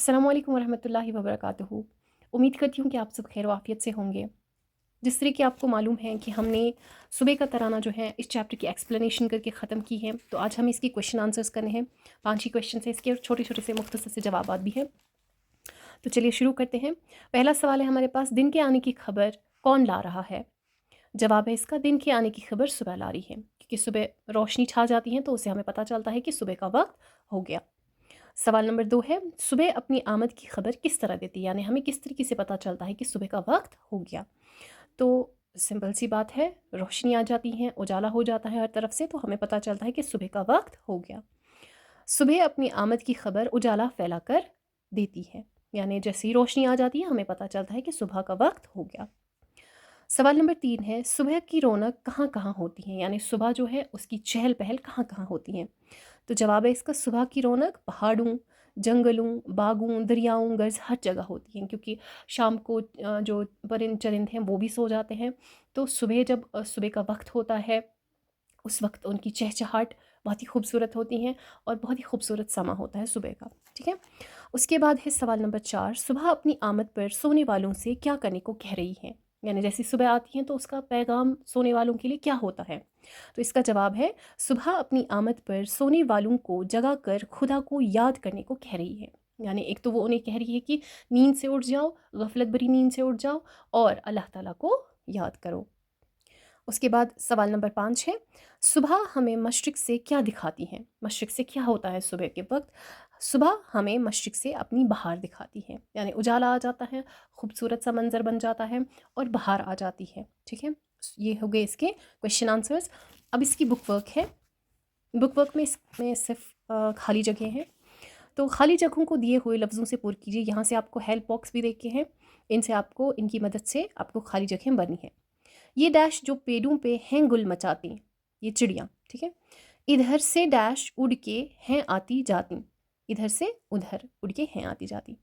अस्सलामु अलैकुम वरहमतुल्लाहि वबरकातुहू। उम्मीद करती हूँ कि आप सब खैर वाफ़ियत से होंगे। जिस तरह कि आपको मालूम है कि हमने सुबह का तराना जो है इस चैप्टर की एक्सप्लेनेशन करके ख़त्म की है, तो आज हम इसकी क्वेश्चन आंसर्स करने हैं। 5 ही क्वेश्चन हैं इसके और छोटे-छोटे से मुख्तसर से जवाबात भी हैं। तो चलिए शुरू करते हैं। पहला सवाल है हमारे पास, दिन के आने की खबर कौन ला रहा है? जवाब है इसका, दिन के आने की खबर सुबह ला रही है, क्योंकि सुबह रोशनी छा जाती है तो उससे हमें पता चलता है कि सुबह का वक्त हो गया। सवाल नंबर 2 है, सुबह अपनी आमद की खबर किस तरह देती है, यानी हमें किस तरीके से पता चलता है कि सुबह का वक्त हो गया? तो सिंपल सी बात है, रोशनी आ जाती है, उजाला हो जाता है हर तरफ से, तो हमें पता चलता है कि सुबह का वक्त हो गया। सुबह अपनी आमद की खबर उजाला फैलाकर देती है, यानी जैसे ही रोशनी आ जाती है हमें पता चलता है कि सुबह का वक्त हो गया। सवाल नंबर 3 है, सुबह की रौनक कहाँ कहाँ होती है, यानी सुबह जो है उसकी चहल पहल कहाँ कहाँ होती है? तो जवाब है इसका, सुबह की रौनक पहाड़ों, जंगलों, बागों, दरियाओं, गर्ज हर जगह होती हैं, क्योंकि शाम को जो परिंद चरिंद हैं वो भी सो जाते हैं। तो सुबह जब सुबह का वक्त होता है, उस वक्त उनकी चहचहाट बहुत ही खूबसूरत होती हैं और बहुत ही खूबसूरत समा होता है सुबह का। ठीक है, उसके बाद है सवाल नंबर 4, सुबह अपनी आमद पर सोने वालों से क्या करने को कह रही है, यानी जैसी सुबह आती हैं तो उसका पैगाम सोने वालों के लिए क्या होता है? तो इसका जवाब है, सुबह अपनी आमद पर सोने वालों को जगा कर खुदा को याद करने को कह रही है। यानी एक तो वो उन्हें कह रही है कि नींद से उठ जाओ, गफलत भरी नींद से उठ जाओ और अल्लाह ताला को याद करो। उसके बाद सवाल नंबर 5 है, सुबह हमें मशरिक़ से क्या दिखाती है? मशरिक़ से क्या होता है सुबह के वक्त? सुबह हमें मशरिक़ से अपनी बहार दिखाती है, यानी उजाला आ जाता है, खूबसूरत सा मंज़र बन जाता है और बहार आ जाती है। ठीक है, ये हो गए इसके क्वेश्चन आंसर्स। अब इसकी बुक वर्क है। बुक वर्क में इसमें सिर्फ खाली जगह हैं, तो खाली जगहों को दिए हुए लफ्ज़ों से पुर कीजिए। यहाँ से आपको हेल्प बॉक्स भी देखे हैं, इनसे आपको, इनकी मदद से आपको खाली जगह भरनी है। ये डैश जो पेड़ों पे हैं गुल मचाती, ये चिड़ियाँ। ठीक है, इधर से डैश उड़ के हैं आती जाती, इधर से उधर उड़ के हैं आती जाती।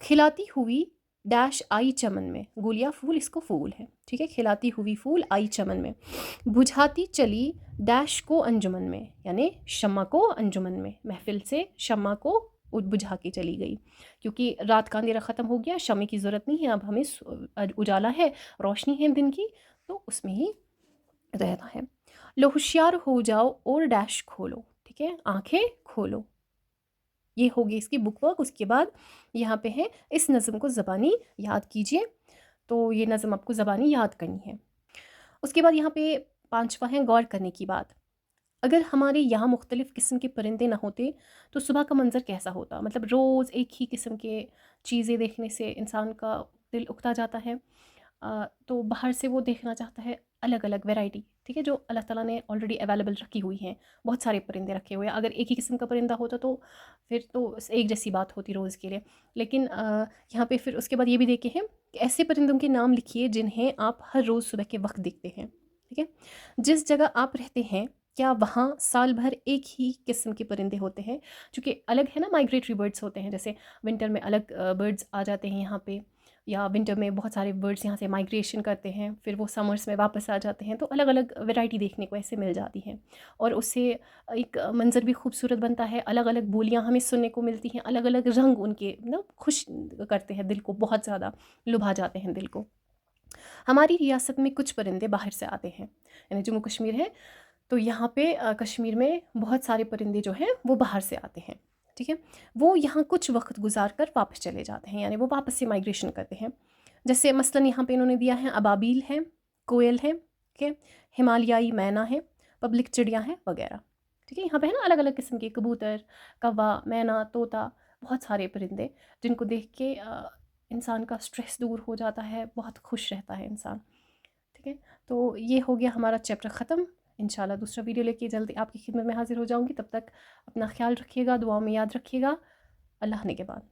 खिलाती हुई डैश आई चमन में, गुलिया फूल, इसको फूल है। ठीक है, खिलाती हुई फूल आई चमन में। बुझाती चली डैश को अंजुमन में, यानी शम्मा को अंजुमन में, महफिल से शम्मा को बुझा के चली गई, क्योंकि रात का अंधेरा ख़त्म हो गया, शम्मे की ज़रूरत नहीं है, अब हमें उजाला है, रोशनी है दिन की, तो उसमें ही रहना है। लो होशियार हो जाओ और डैश खोलो, ठीक है, आंखें खोलो। ये होगी इसकी बुक वर्क। उसके बाद यहाँ पे है, इस नज़म को ज़बानी याद कीजिए, तो ये नज़म आपको ज़बानी याद करनी है। उसके बाद यहाँ पे 5वां है, गौर करने की बात। अगर हमारे यहाँ मुख्तलिफ़ किस्म के परिंदे ना होते तो सुबह का मंज़र कैसा होता? मतलब रोज़ एक ही किस्म के चीज़ें देखने से इंसान का दिल उकता जाता है। तो बाहर से वो देखना चाहता है अलग अलग वैरायटी, ठीक है, जो अल्लाह ताला ने ऑलरेडी अवेलेबल रखी हुई हैं। बहुत सारे परिंदे रखे हुए हैं, अगर एक ही किस्म का परिंदा होता तो फिर तो एक जैसी बात होती रोज़ के लिए। लेकिन यहाँ पे फिर उसके बाद ये भी देखे हैं कि ऐसे परिंदों के नाम लिखिए जिन्हें आप हर रोज़ सुबह के वक्त देखते हैं। ठीक है, जिस जगह आप रहते हैं क्या वहाँ साल भर एक ही किस्म के परिंदे होते हैं? चूँकि अलग है ना, माइग्रेटरी बर्ड्स होते हैं, जैसे विंटर में अलग बर्ड्स आ जाते हैं यहाँ पे, या विंटर में बहुत सारे बर्ड्स यहाँ से माइग्रेशन करते हैं, फिर वो समर्स में वापस आ जाते हैं, तो अलग अलग वैरायटी देखने को ऐसे मिल जाती हैं और उससे एक मंज़र भी खूबसूरत बनता है। अलग अलग बोलियाँ हमें सुनने को मिलती हैं, अलग अलग रंग उनके ना खुश करते हैं दिल को, बहुत ज़्यादा लुभा जाते हैं दिल को। हमारी रियासत में कुछ परिंदे बाहर से आते हैं, यानी जम्मू कश्मीर है, तो यहाँ पे कश्मीर में बहुत सारे परिंदे जो हैं वो बाहर से आते हैं। ठीक है, वो यहाँ कुछ वक्त गुजार कर वापस चले जाते हैं, यानी वो वापस से माइग्रेशन करते हैं। जैसे मसलन यहाँ पे इन्होंने दिया है, अबाबील है, कोयल है, ठीक है, हिमालयाई मैना है, पब्लिक चिड़ियाँ हैं वगैरह। ठीक है, यहाँ पे है ना अलग अलग किस्म के कबूतर, कौवा, मैना, तोता, बहुत सारे परिंदे जिनको देख के इंसान का स्ट्रेस दूर हो जाता है, बहुत खुश रहता है इंसान। ठीक है, तो ये हो गया हमारा चैप्टर ख़त्म। इंशाल्लाह दूसरा वीडियो लेके जल्दी आपकी खिदमत में हाजिर हो जाऊँगी। तब तक अपना ख्याल रखिएगा, दुआओं में याद रखिएगा। अल्लाह ने के बाद।